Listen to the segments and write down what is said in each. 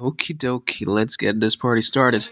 Okie dokie, let's get this party started.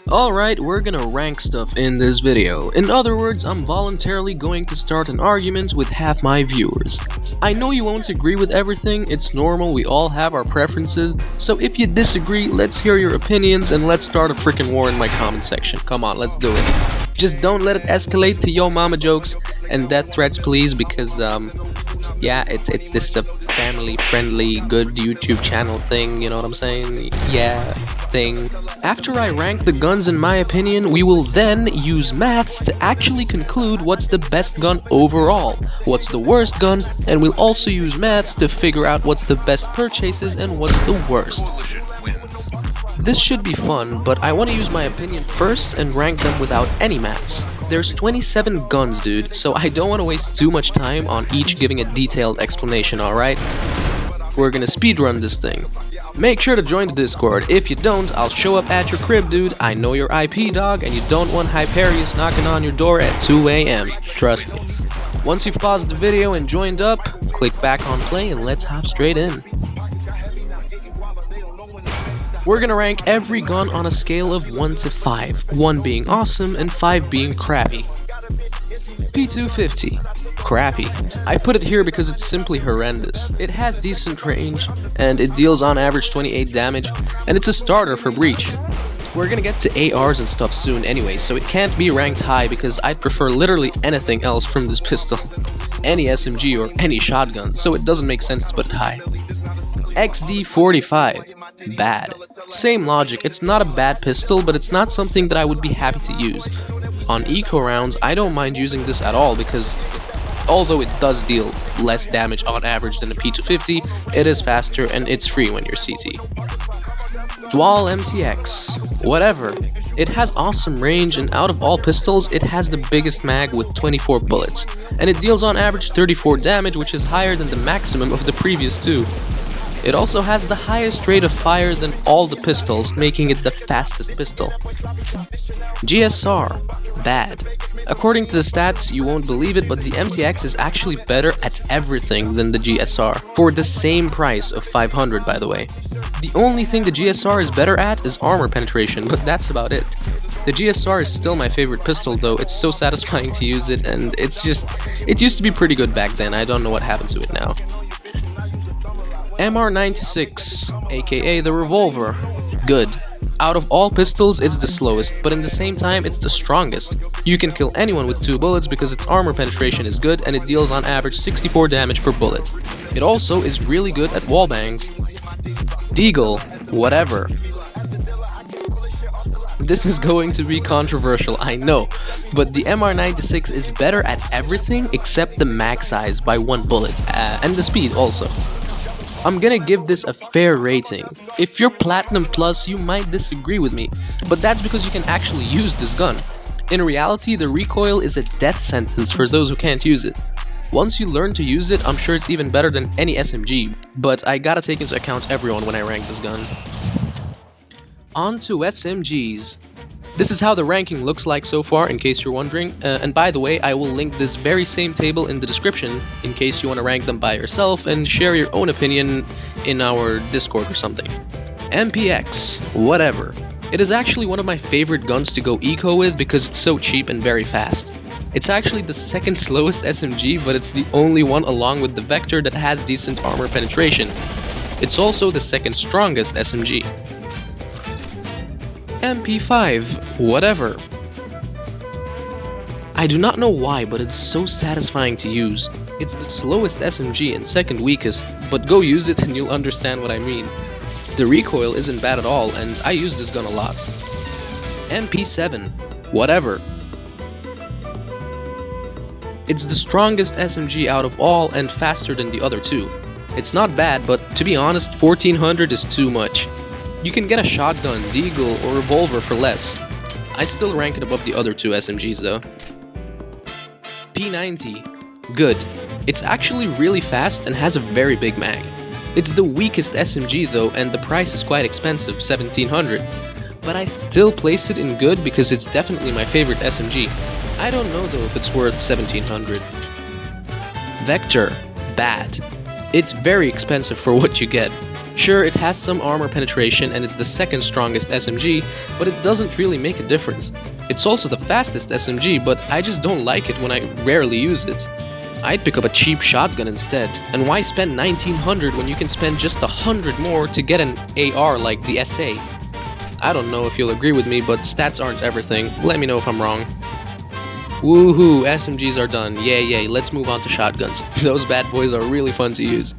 Alright, we're gonna rank stuff in this video. In other words, I'm voluntarily going to start an argument with half my viewers. I know you won't agree with everything, it's normal, we all have our preferences, so if you disagree, let's hear your opinions and let's start a freaking war in my comment section. Come on, let's do it. Just don't let it escalate to yo mama jokes and death threats, please, because yeah, it's this a family friendly good YouTube channel thing, you know what I'm saying? Yeah, thing. After I rank the guns in my opinion, we will then use maths to actually conclude what's the best gun overall, what's the worst gun, and we'll also use maths to figure out what's the best purchases and what's the worst. This should be fun, but I want to use my opinion first and rank them without any maths. There's 27 guns, dude, so I don't want to waste too much time on each giving a detailed explanation, alright? We're gonna speedrun this thing. Make sure to join the Discord. If you don't, I'll show up at your crib, dude. I know your IP, dog, and you don't want Hyperius knocking on your door at 2 AM. Trust me. Once you've paused the video and joined up, click back on play and let's hop straight in. We're gonna rank every gun on a scale of 1 to 5, 1 being awesome and 5 being crappy. P250. Crappy. I put it here because it's simply horrendous. It has decent range, and it deals on average 28 damage, and it's a starter for Breach. We're gonna get to ARs and stuff soon anyway, so it can't be ranked high because I'd prefer literally anything else from this pistol. Any SMG or any shotgun, so it doesn't make sense to put it high. XD45. Bad. Same logic, it's not a bad pistol, but it's not something that I would be happy to use. On eco rounds, I don't mind using this at all because although it does deal less damage on average than a P250, it is faster and it's free when you're CT. Dual MTX. Whatever. It has awesome range, and out of all pistols, it has the biggest mag with 24 bullets, and it deals on average 34 damage, which is higher than the maximum of the previous two. It also has the highest rate of fire than all the pistols, making it the fastest pistol. GSR. Bad. According to the stats, you won't believe it, but the MTX is actually better at everything than the GSR, for the same price of 500, by the way. The only thing the GSR is better at is armor penetration, but that's about it. The GSR is still my favorite pistol though, it's so satisfying to use it, and it used to be pretty good back then, I don't know what happened to it now. MR96, aka the revolver. Good. Out of all pistols, it's the slowest, but in the same time, it's the strongest. You can kill anyone with 2 bullets because its armor penetration is good and it deals on average 64 damage per bullet. It also is really good at wallbangs. Deagle. Whatever. This is going to be controversial, I know, but the MR96 is better at everything except the mag size by 1 bullet, and the speed also. I'm gonna give this a fair rating. If you're Platinum Plus, you might disagree with me, but that's because you can actually use this gun. In reality, the recoil is a death sentence for those who can't use it. Once you learn to use it, I'm sure it's even better than any SMG, but I gotta take into account everyone when I rank this gun. On to SMGs. This is how the ranking looks like so far, in case you're wondering, and by the way, I will link this very same table in the description in case you want to rank them by yourself and share your own opinion in our Discord or something. MPX. Whatever. It is actually one of my favorite guns to go eco with because it's so cheap and very fast. It's actually the second slowest SMG, but it's the only one along with the Vector that has decent armor penetration. It's also the second strongest SMG. MP5, whatever. I do not know why, but it's so satisfying to use. It's the slowest SMG and second weakest, but go use it and you'll understand what I mean. The recoil isn't bad at all, and I use this gun a lot. MP7, whatever. It's the strongest SMG out of all and faster than the other two. It's not bad, but to be honest, 1400 is too much. You can get a shotgun, deagle, or revolver for less. I still rank it above the other two SMGs though. P90. Good. It's actually really fast and has a very big mag. It's the weakest SMG though, and the price is quite expensive, 1700. But I still place it in good because it's definitely my favorite SMG. I don't know though if it's worth 1700. Vector. Bad. It's very expensive for what you get. Sure, it has some armor penetration and it's the second strongest SMG, but it doesn't really make a difference. It's also the fastest SMG, but I just don't like it when I rarely use it. I'd pick up a cheap shotgun instead, and why spend 1900 when you can spend just 100 more to get an AR like the SA? I don't know if you'll agree with me, but stats aren't everything. Let me know if I'm wrong. Woohoo, SMGs are done. Yay, let's move on to shotguns. Those bad boys are really fun to use.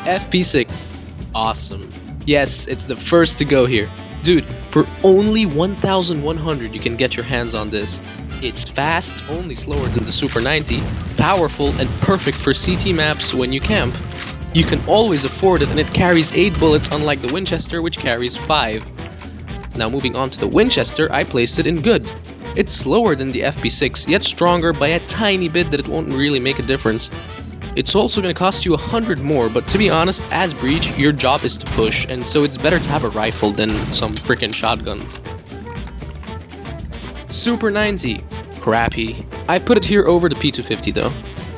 FP6. Awesome. Yes, it's the first to go here. Dude, for only 1,100 you can get your hands on this. It's fast, only slower than the Super 90, powerful and perfect for CT maps when you camp. You can always afford it and it carries 8 bullets unlike the Winchester which carries 5. Now moving on to the Winchester, I placed it in good. It's slower than the FP6, yet stronger by a tiny bit that it won't really make a difference. It's also gonna cost you 100 more, but to be honest, as Breach, your job is to push, and so it's better to have a rifle than some freaking shotgun. Super 90. Crappy. I put it here over the P250 though.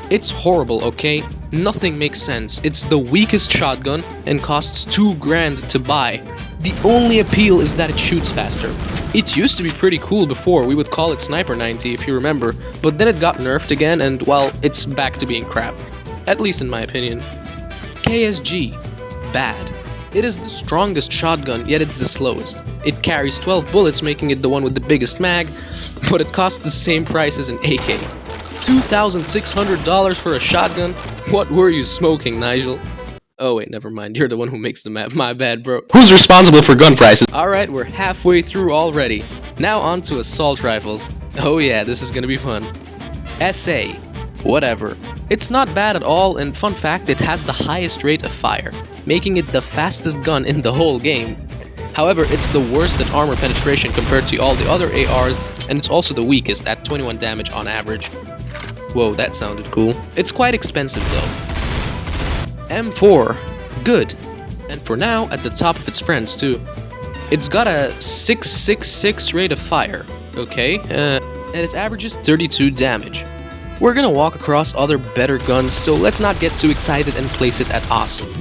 It's horrible, okay? Nothing makes sense. It's the weakest shotgun and costs 2 grand to buy. The only appeal is that it shoots faster. It used to be pretty cool before, we would call it Sniper 90 if you remember, but then it got nerfed again and, well, it's back to being crap. At least in my opinion. KSG. Bad. It is the strongest shotgun, yet it's the slowest. It carries 12 bullets, making it the one with the biggest mag, but it costs the same price as an AK. $2,600 for a shotgun? What were you smoking, Nigel? Oh wait, never mind, you're the one who makes the map, my bad bro. Who's responsible for gun prices? Alright, we're halfway through already. Now on to assault rifles. Oh yeah, this is gonna be fun. SA. Whatever. It's not bad at all, and fun fact, it has the highest rate of fire, making it the fastest gun in the whole game. However, it's the worst at armor penetration compared to all the other ARs, and it's also the weakest at 21 damage on average. Whoa, that sounded cool. It's quite expensive though. M4, good, and for now at the top of its friends too. It's got a 666 rate of fire, okay, and it averages 32 damage. We're gonna walk across other better guns, so let's not get too excited and place it at awesome.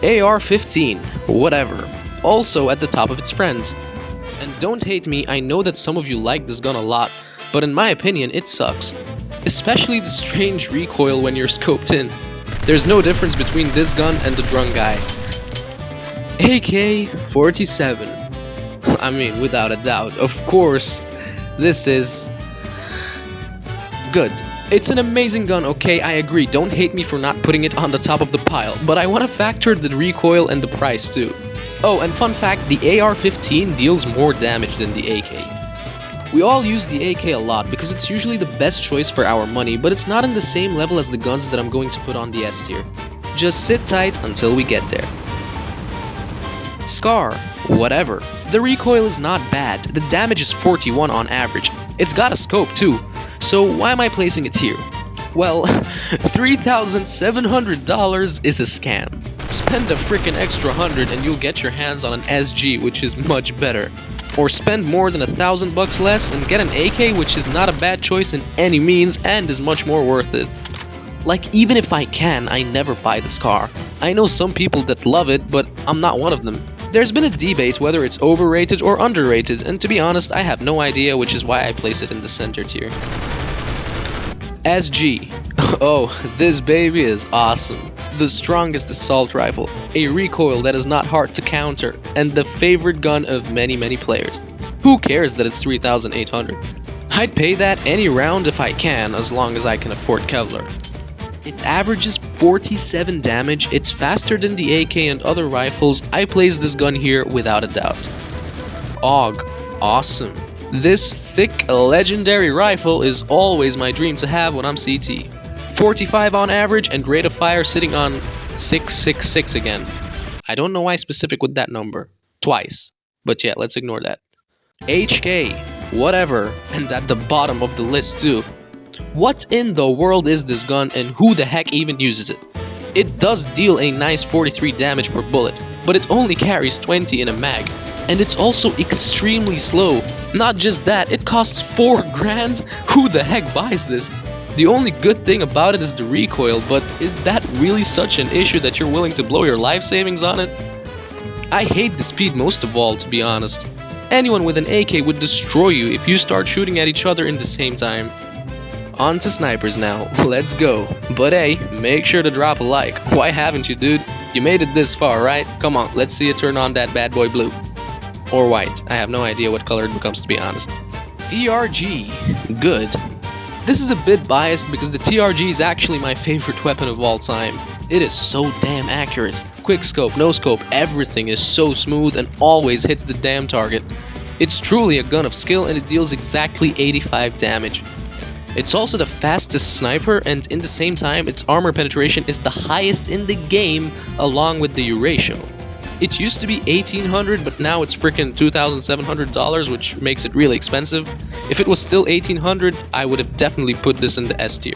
AR-15, whatever, also at the top of its friends. And don't hate me, I know that some of you like this gun a lot, but in my opinion it sucks. Especially the strange recoil when you're scoped in. There's no difference between this gun and the drunk guy. AK-47. I mean, without a doubt, of course, this is good. It's an amazing gun, okay, I agree, don't hate me for not putting it on the top of the pile, but I want to factor the recoil and the price too. Oh, and fun fact, the AR-15 deals more damage than the AK. We all use the AK a lot because it's usually the best choice for our money, but it's not in the same level as the guns that I'm going to put on the S tier. Just sit tight until we get there. Scar, whatever. The recoil is not bad, the damage is 41 on average. It's got a scope too, so why am I placing it here? Well, $3,700 is a scam. Spend a frickin' extra 100 and you'll get your hands on an SG, which is much better. Or spend more than $1,000 less and get an AK, which is not a bad choice in any means and is much more worth it. Like, even if I can, I never buy the Scar. I know some people that love it, but I'm not one of them. There's been a debate whether it's overrated or underrated, and to be honest, I have no idea, which is why I place it in the center tier. SG. Oh, this baby is awesome. The strongest assault rifle, a recoil that is not hard to counter, and the favorite gun of many players. Who cares that it's 3,800? I'd pay that any round if I can, as long as I can afford Kevlar. It averages 47 damage, it's faster than the AK and other rifles. I place this gun here without a doubt. AUG, awesome. This thick, legendary rifle is always my dream to have when I'm CT. 45 on average and rate of fire sitting on 666 again. I don't know why specific with that number. Twice. But yeah, let's ignore that. HK. Whatever. And at the bottom of the list too. What in the world is this gun and who the heck even uses it? It does deal a nice 43 damage per bullet, but it only carries 20 in a mag. And it's also extremely slow. Not just that, it costs 4 grand? Who the heck buys this? The only good thing about it is the recoil, but is that really such an issue that you're willing to blow your life savings on it? I hate the speed most of all, to be honest. Anyone with an AK would destroy you if you start shooting at each other in the same time. On to snipers now, let's go. But hey, make sure to drop a like. Why haven't you, dude? You made it this far, right? Come on, let's see you turn on that bad boy blue. Or white, I have no idea what color it becomes, to be honest. TRG, good. This is a bit biased because the TRG is actually my favorite weapon of all time. It is so damn accurate. Quick scope, no scope, everything is so smooth and always hits the damn target. It's truly a gun of skill and it deals exactly 85 damage. It's also the fastest sniper, and in the same time its armor penetration is the highest in the game along with the ratio. It used to be $1,800, but now it's freaking $2,700, which makes it really expensive. If it was still $1,800, I would have definitely put this in the S tier.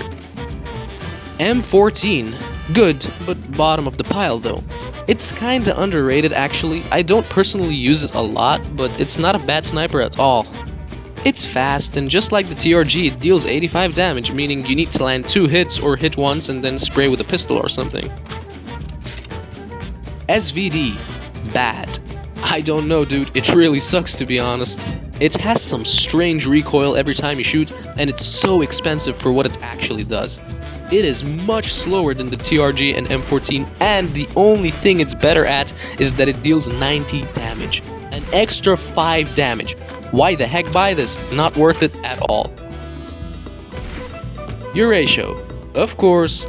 M14, good, but bottom of the pile though. It's kinda underrated actually. I don't personally use it a lot, but it's not a bad sniper at all. It's fast, and just like the TRG, it deals 85 damage, meaning you need to land 2 hits or hit once and then spray with a pistol or something. SVD, bad. I don't know, dude, it really sucks to be honest. It has some strange recoil every time you shoot, and it's so expensive for what it actually does. It is much slower than the TRG and M14, and the only thing it's better at is that it deals 90 damage. An extra 5 damage. Why the heck buy this? Not worth it at all. Your ratio. Of course.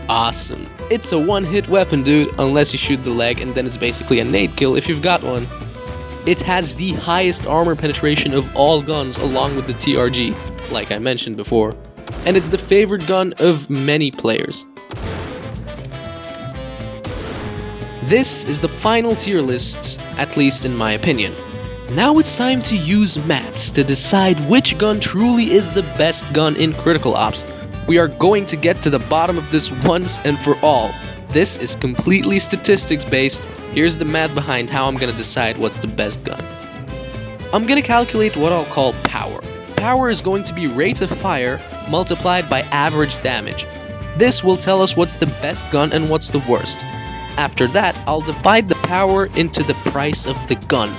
Awesome. It's a one-hit weapon, dude, unless you shoot the leg, and then it's basically a nade kill if you've got one. It has the highest armor penetration of all guns along with the TRG, like I mentioned before. And it's the favorite gun of many players. This is the final tier list, at least in my opinion. Now it's time to use maths to decide which gun truly is the best gun in Critical Ops. We are going to get to the bottom of this once and for all. This is completely statistics based. Here's the math behind how I'm gonna decide what's the best gun. I'm gonna calculate what I'll call power. Power is going to be rate of fire multiplied by average damage. This will tell us what's the best gun and what's the worst. After that, I'll divide the power into the price of the gun.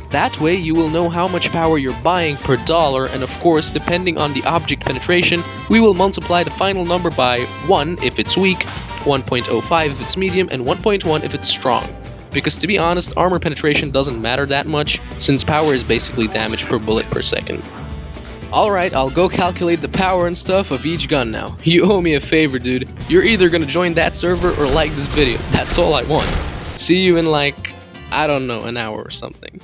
That way you will know how much power you're buying per dollar, and of course, depending on the object penetration, we will multiply the final number by 1 if it's weak, 1.05 if it's medium, and 1.1 if it's strong. Because to be honest, armor penetration doesn't matter that much, since power is basically damage per bullet per second. Alright, I'll go calculate the power and stuff of each gun now. You owe me a favor, dude. You're either gonna join that server or like this video. That's all I want. See you in like, I don't know, an hour or something.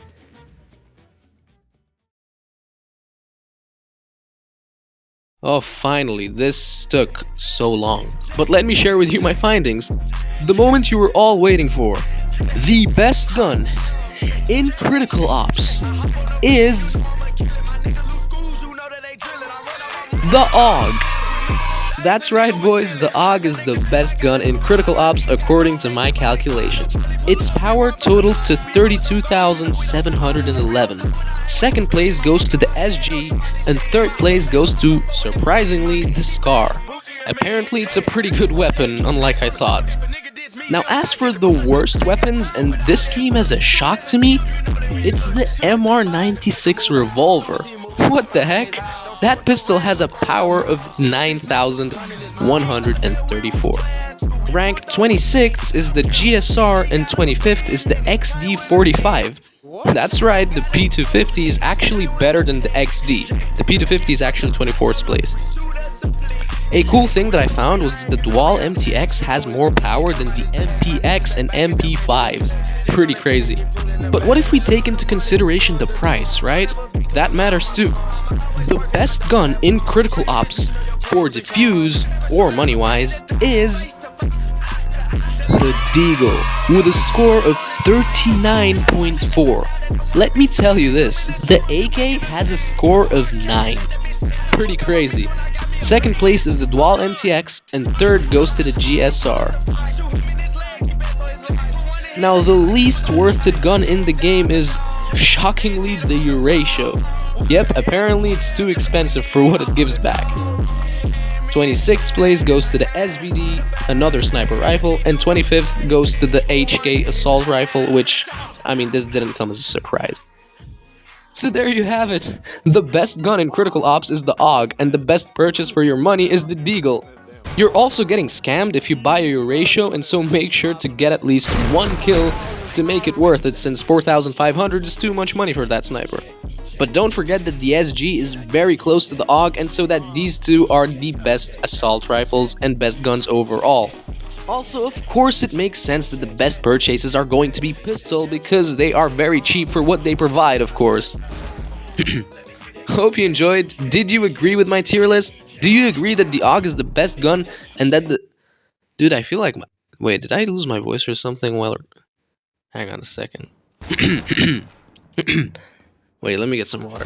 Oh, finally, this took so long. But let me share with you my findings. The moment you were all waiting for. The best gun in Critical Ops is the AUG. That's right, boys, the AUG is the best gun in Critical Ops according to my calculations. Its power totaled to 32,711. Second place goes to the SG, and third place goes to, surprisingly, the SCAR. Apparently it's a pretty good weapon, unlike I thought. Now as for the worst weapons, and this came as a shock to me, it's the MR96 revolver. What the heck? That pistol has a power of 9,134. Ranked 26th is the GSR and 25th is the XD45. That's right, the P250 is actually better than the XD. The P250 is actually 24th place. A cool thing that I found was the Dual MTX has more power than the MPX and MP5s. Pretty crazy. But what if we take into consideration the price, right? That matters too. The best gun in Critical Ops for defuse, or money-wise, is the Deagle, with a score of 39.4. Let me tell you this, the AK has a score of 9. Pretty crazy. Second place is the Dual MTX, and third goes to the GSR. Now the least worth it gun in the game is, shockingly, the ratio. Yep, apparently it's too expensive for what it gives back. 26th place goes to the SVD, another sniper rifle, and 25th goes to the HK assault rifle, which, I mean, this didn't come as a surprise. So there you have it. The best gun in Critical Ops is the AUG, and the best purchase for your money is the Deagle. You're also getting scammed if you buy a ratio, and so make sure to get at least one kill to make it worth it, since 4,500 is too much money for that sniper. But don't forget that the SG is very close to the AUG, and so that these two are the best assault rifles and best guns overall. Also, of course, it makes sense that the best purchases are going to be pistol, because they are very cheap for what they provide, of course. Hope you enjoyed. Did you agree with my tier list? Do you agree that the AUG is the best gun, and that the... Dude, I feel like my... Wait, did I lose my voice or something? Well, hang on a second. Wait, let me get some water.